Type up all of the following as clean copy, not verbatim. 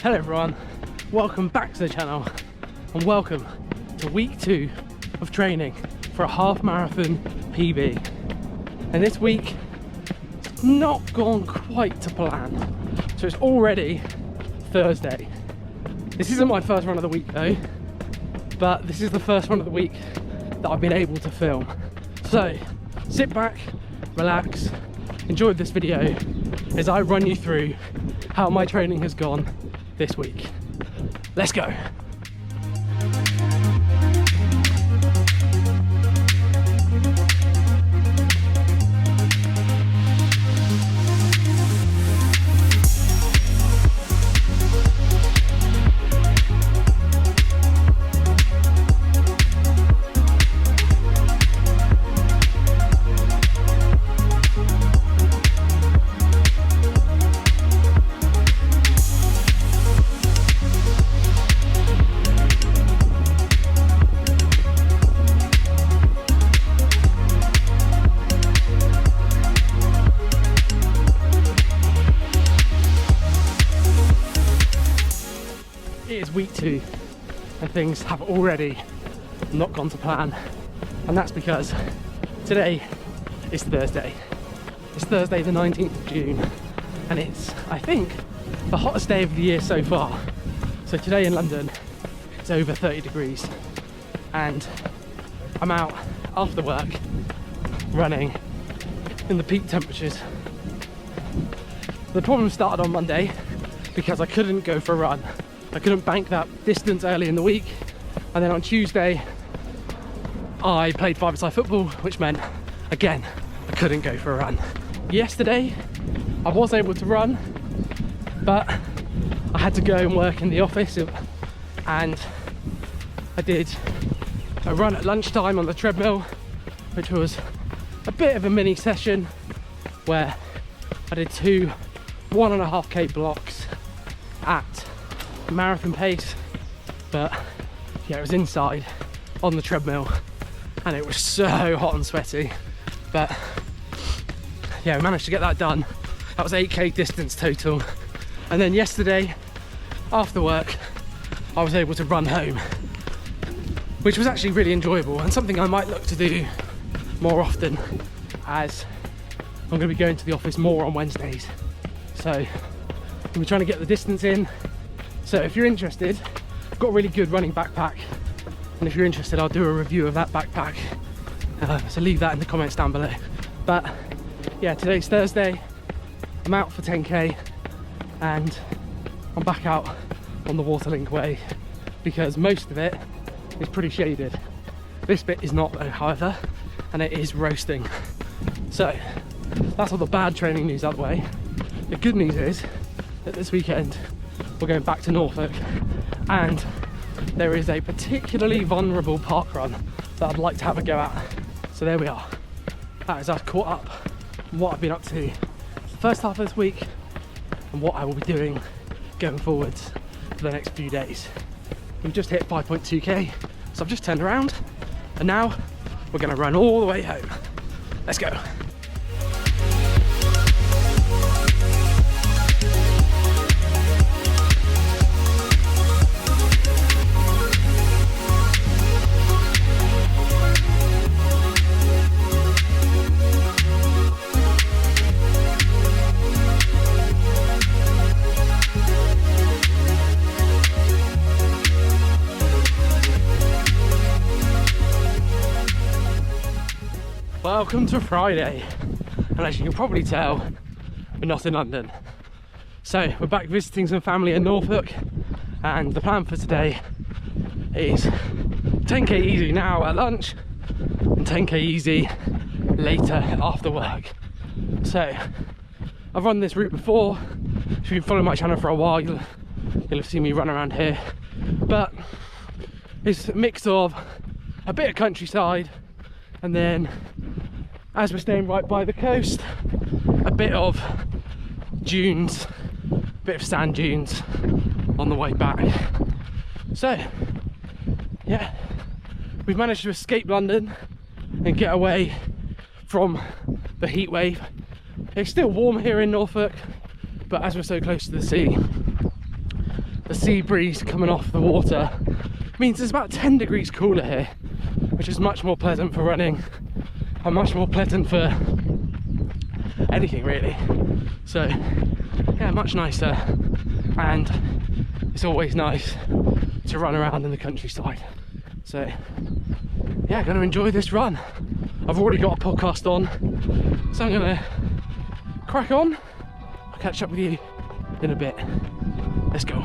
Hello everyone, welcome back to the channel and welcome to week 2 of training for a half marathon PB. And this week it's not gone quite to plan, so it's already Thursday. This isn't my first run of the week though, but this is the first run of the week that I've been able to film. So sit back, relax, enjoy this video as I run you through how my training has gone this week. Let's go. It is week 2 and things have already not gone to plan, and that's because today is Thursday. It's Thursday the 19th of June and it's, I think, the hottest day of the year so far. So today in London it's over 30 degrees and I'm out after work running in the peak temperatures. The problem started on Monday because I couldn't go for a run. I couldn't bank that distance early in the week, and then on Tuesday I played five-a-side football, which meant again I couldn't go for a run. Yesterday I was able to run, but I had to go and work in the office, and I did a run at lunchtime on the treadmill, which was a bit of a mini session where I did 2 1.5k blocks at marathon pace, but yeah, it was inside on the treadmill and it was so hot and sweaty, but yeah, we managed to get that done. That was 8k distance total. And then yesterday after work I was able to run home, which was actually really enjoyable and something I might look to do more often, as I'm going to be going to the office more on Wednesdays, so we're trying to get the distance in. So if you're interested, I've got a really good running backpack, and if you're interested I'll do a review of that backpack, so leave that in the comments down below. But yeah, today's Thursday, I'm out for 10k and I'm back out on the Waterlink Way because most of it is pretty shaded. This bit is not though, however, and it is roasting. So that's all the bad training news out of the way. The good news is that this weekend we're going back to Norfolk, and there is a particularly vulnerable parkrun that I'd like to have a go at. So there we are. That is us caught up on what I've been up to the first half of this week and what I will be doing going forwards for the next few days. We've just hit 5.2k, so I've just turned around and now we're going to run all the way home. Let's go. Welcome to Friday, and as you can probably tell, we're not in London. So we're back visiting some family in Norfolk, and the plan for today is 10k easy now at lunch and 10k easy later after work. So I've run this route before. If you've been following my channel for a while, you'll have seen me run around here, but it's a mix of a bit of countryside, and then as we're staying right by the coast, a bit of dunes, a bit of sand dunes on the way back. So yeah, we've managed to escape London and get away from the heat wave. It's still warm here in Norfolk, but as we're so close to the sea, the sea breeze coming off the water means it's about 10 degrees cooler here, which is much more pleasant for running and much more pleasant for anything really. So yeah, much nicer, and it's always nice to run around in the countryside. So yeah, gonna enjoy this run. I've already got a podcast on, so I'm gonna crack on. I'll catch up with you in a bit. Let's go.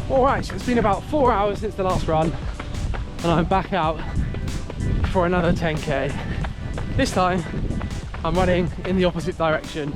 Alright, so it's been about 4 hours since the last run, and I'm back out for another 10k. This time, I'm running in the opposite direction.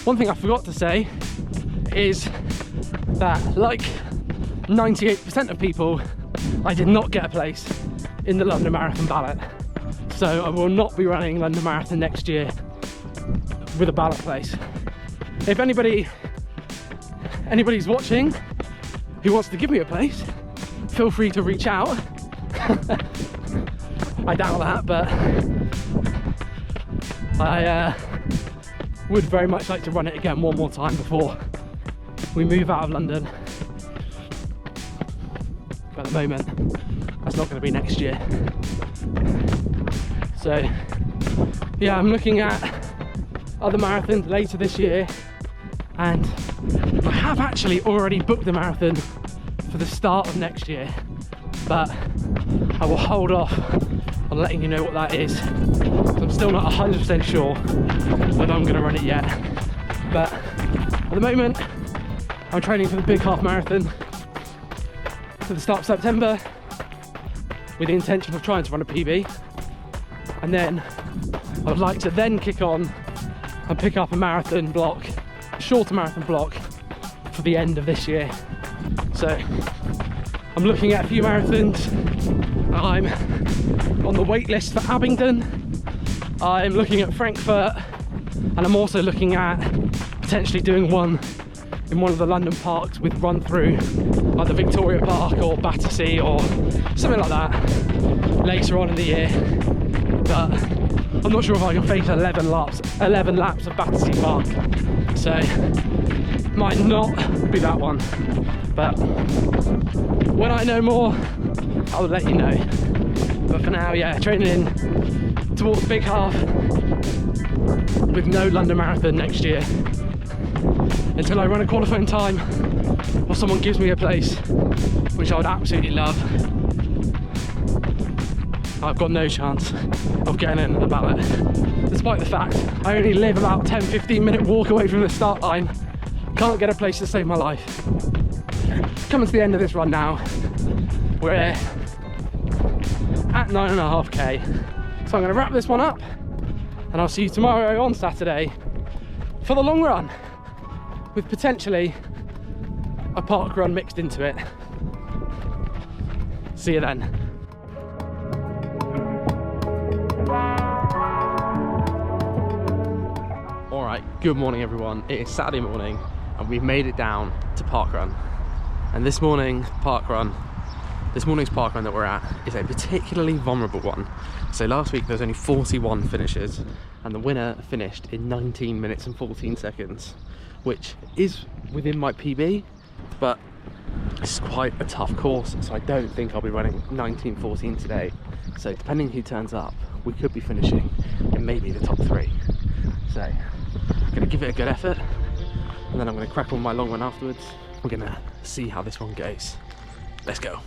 One thing I forgot to say is that, like 98% of people, I did not get a place in the London Marathon ballot. So I will not be running London Marathon next year with a ballot place. If anybody's watching who wants to give me a place, feel free to reach out. I doubt that, but I would very much like to run it again one more time before we move out of London. But at the moment, that's not going to be next year. So yeah, I'm looking at other marathons later this year, and I have actually already booked the marathon for the start of next year, but I will hold off on letting you know what that is. I'm still not 100% sure whether I'm going to run it yet, but at the moment I'm training for the big half marathon to the start of September with the intention of trying to run a PB, and then I would like to then kick on and pick up a marathon block, a shorter marathon block for the end of this year. So I'm looking at a few marathons. I'm on the wait list for Abingdon, I'm looking at Frankfurt, and I'm also looking at potentially doing one in one of the London parks with run through, like the Victoria Park or Battersea or something like that later on in the year. But I'm not sure if I can face 11 laps of Battersea Park, so might not be that one. But when I know more, I'll let you know. But for now, yeah, training towards big half with no London Marathon next year until I run a qualifying time or someone gives me a place, which I would absolutely love. I've got no chance of getting in the ballot, despite the fact I only live about 10-15 minute walk away from the start line. Can't get a place to save my life. Coming to the end of this run now. We're at 9.5k, so I'm going to wrap this one up, and I'll see you tomorrow on Saturday for the long run, with potentially a park run mixed into it. See you then. Right, good morning everyone. It is Saturday morning and we've made it down to Parkrun. And this morning's Parkrun that we're at is a particularly vulnerable one. So last week there was only 41 finishes and the winner finished in 19 minutes and 14 seconds, which is within my PB, but it's quite a tough course, so I don't think I'll be running 19:14 today. So depending who turns up, we could be finishing in maybe the top 3. So I'm going to give it a good effort and then I'm going to crack on my long run afterwards. We're going to see how this one goes. Let's go.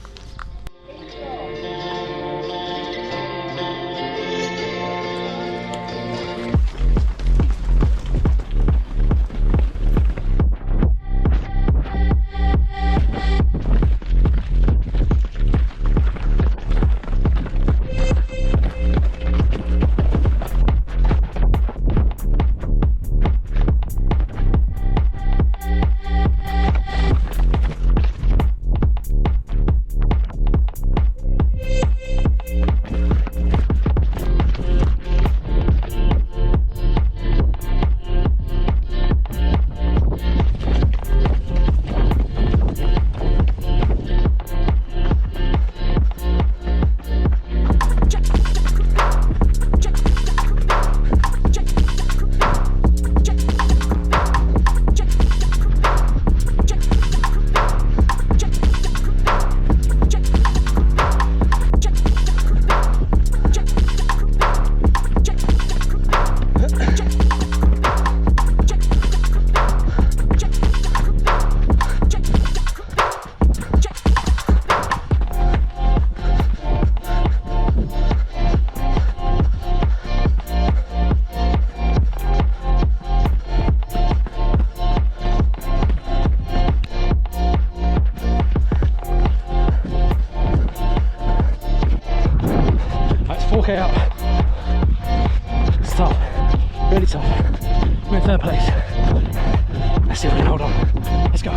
Okay, up. It's tough, really tough. I'm in 3rd place. Let's see if we can hold on. Let's go.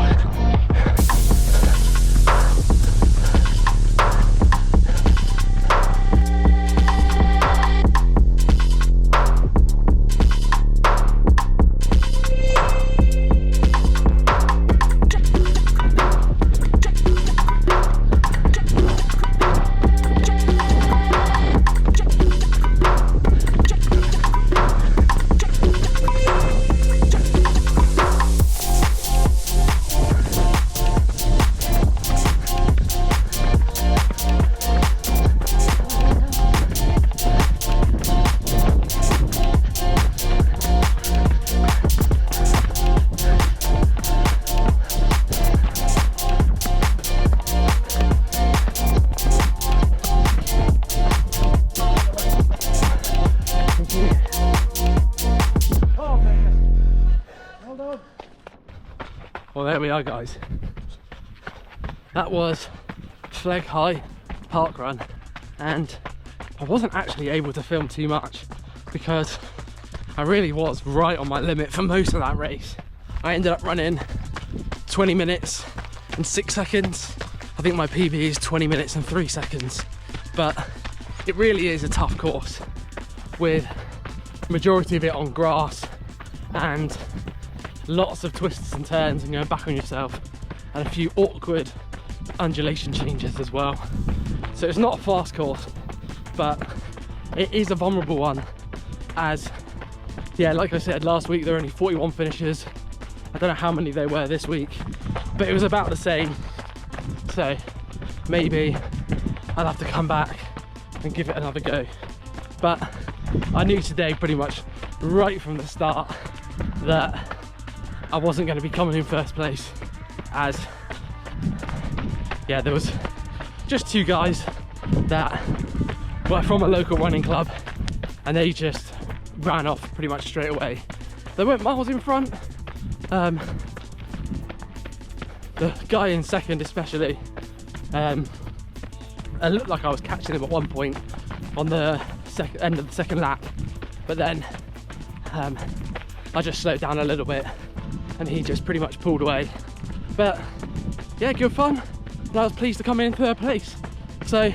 Well, there we are, guys. That was Fleg High Parkrun, and I wasn't actually able to film too much because I really was right on my limit for most of that race. I ended up running 20 minutes and 6 seconds. I think my PB is 20 minutes and 3 seconds, but it really is a tough course with the majority of it on grass and lots of twists and turns and going back on yourself, and a few awkward undulation changes as well. So it's not a fast course, but it is a vulnerable one, as, yeah, like I said, last week there were only 41 finishes. I don't know how many there were this week, but it was about the same. So maybe I'll have to come back and give it another go. But I knew today pretty much right from the start that I wasn't going to be coming in 1st place, as, yeah, there was just 2 guys that were from a local running club and they just ran off pretty much straight away. They weren't miles in front. The guy in 2nd especially, it looked like I was catching him at one point on the end of the 2nd lap, but then I just slowed down a little bit and he just pretty much pulled away. But yeah, good fun, and I was pleased to come in 3rd place. So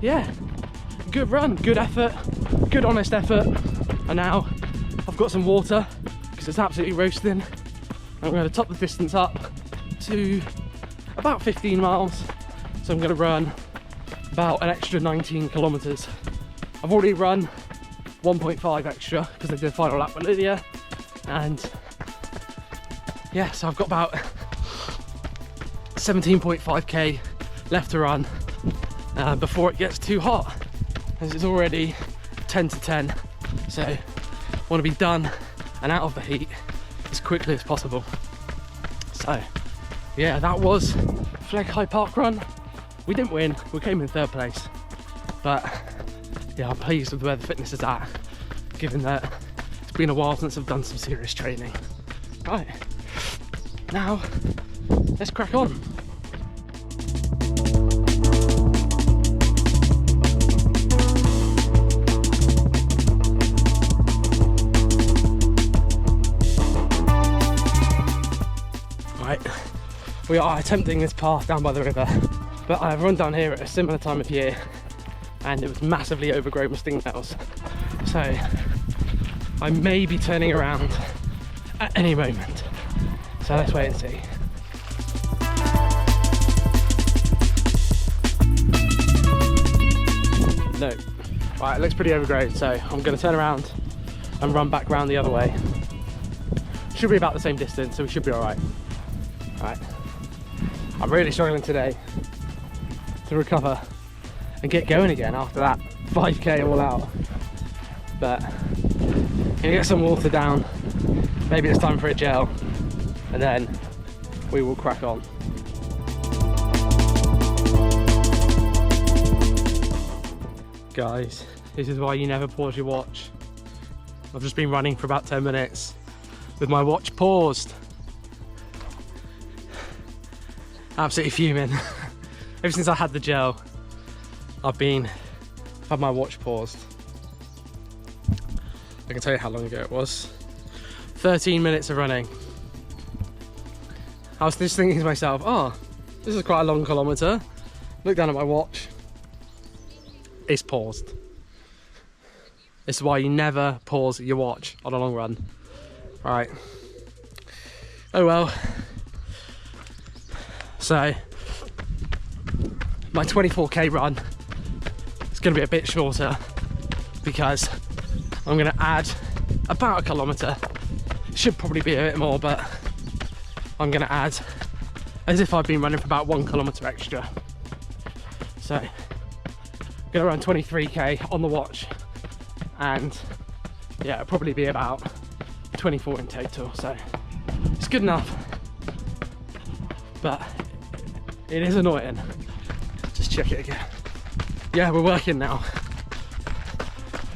yeah, good run, good effort, good honest effort. And now I've got some water because it's absolutely roasting. I'm going to top the distance up to about 15 miles. So I'm going to run about an extra 19 kilometers. I've already run 1.5 extra because I did a final lap with Lydia, and yeah, so I've got about 17.5k left to run before it gets too hot, as it's already 10 to 10, so I want to be done and out of the heat as quickly as possible. So yeah, that was Fleg High Parkrun. We didn't win, we came in 3rd place, but yeah, I'm pleased with where the fitness is at, given that it's been a while since I've done some serious training. Right, now let's crack on. Right, we are attempting this path down by the river, but I've run down here at a similar time of year and it was massively overgrown with stingnails. So I may be turning around at any moment. So let's wait and see. No. Right, it looks pretty overgrown, so I'm going to turn around and run back round the other way. Should be about the same distance, so we should be alright. Right. I'm really struggling today to recover and get going again after that 5k all out. But gonna get some water down, maybe it's time for a gel, and then we will crack on. Guys, this is why you never pause your watch. I've just been running for about 10 minutes with my watch paused. Absolutely fuming. Ever since I had the gel, I've had my watch paused. I can tell you how long ago it was. 13 minutes of running. I was just thinking to myself, oh, this is quite a long kilometre. Look down at my watch. It's paused. This is why you never pause your watch on a long run. Right. Oh well. So, my 24k run is going to be a bit shorter because I'm going to add about a kilometre. Should probably be a bit more, but I'm going to add as if I've been running for about 1 kilometre extra. So, I'm going to run 23k on the watch, and yeah, it'll probably be about 24 in total. So, it's good enough, but it is annoying. Just check it again. Yeah, we're working now.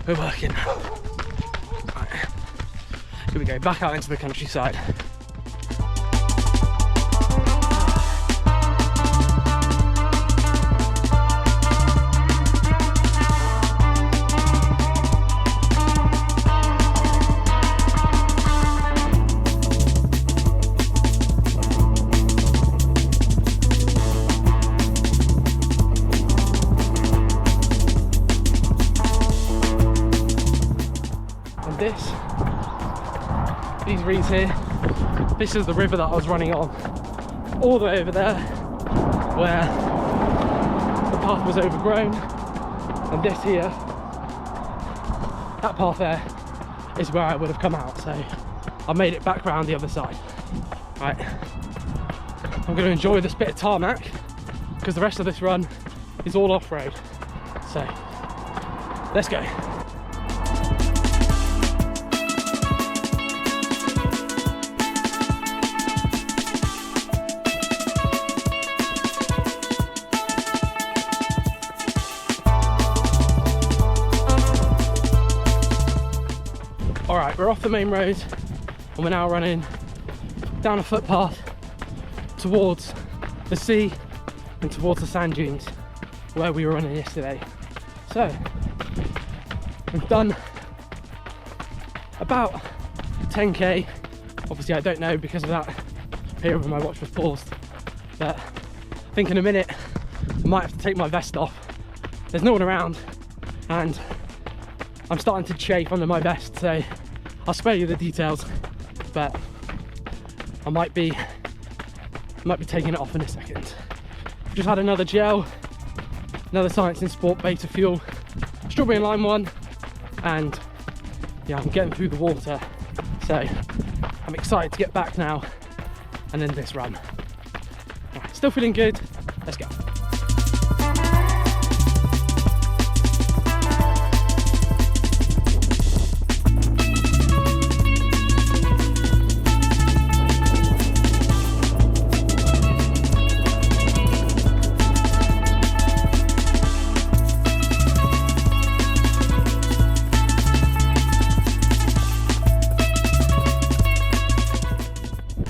We're working now. Right. Here we go, back out into the countryside. These reeds here, this is the river that I was running on, all the way over there where the path was overgrown, and this here, that path there is where I would have come out, so I made it back round the other side. Right, I'm going to enjoy this bit of tarmac because the rest of this run is all off-road, so let's go. Alright, we're off the main road and we're now running down a footpath towards the sea and towards the sand dunes where we were running yesterday. So, we've done about 10k. Obviously I don't know because of that period when my watch was paused, but I think in a minute I might have to take my vest off. There's no one around and I'm starting to chafe under my vest, so I'll spare you the details but I might be taking it off in a second. Just had another gel, another Science in Sport Beta Fuel, strawberry and lime one, and yeah, I'm getting through the water, so I'm excited to get back now and then this run. Still feeling good, let's go.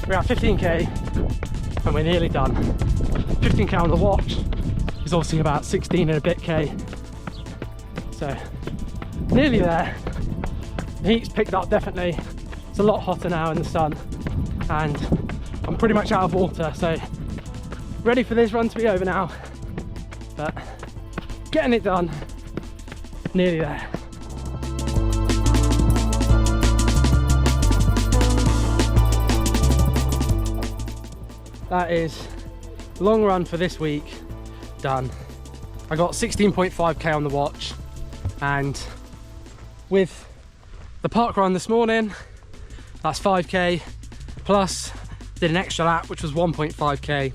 We're at 15k and we're nearly done. 15k on the watch is obviously about 16 and a bit k. So nearly there. The heat's picked up definitely. It's a lot hotter now in the sun and I'm pretty much out of water, so ready for this run to be over now. But getting it done, nearly there. That is long run for this week done. I got 16.5k on the watch, and with the park run this morning, that's 5k, plus did an extra lap which was 1.5k.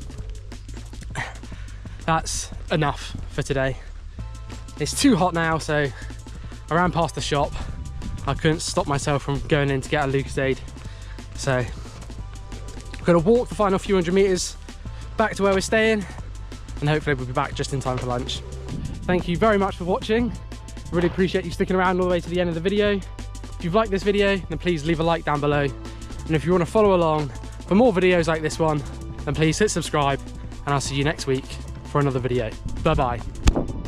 That's enough for today. It's too hot now, so I ran past the shop. I couldn't stop myself from going in to get a Lucozade, so we're going to walk the final few hundred metres back to where we're staying, and hopefully we'll be back just in time for lunch. Thank you very much for watching. I really appreciate you sticking around all the way to the end of the video. If you've liked this video, then please leave a like down below. And if you want to follow along for more videos like this one, then please hit subscribe, and I'll see you next week for another video. Bye bye.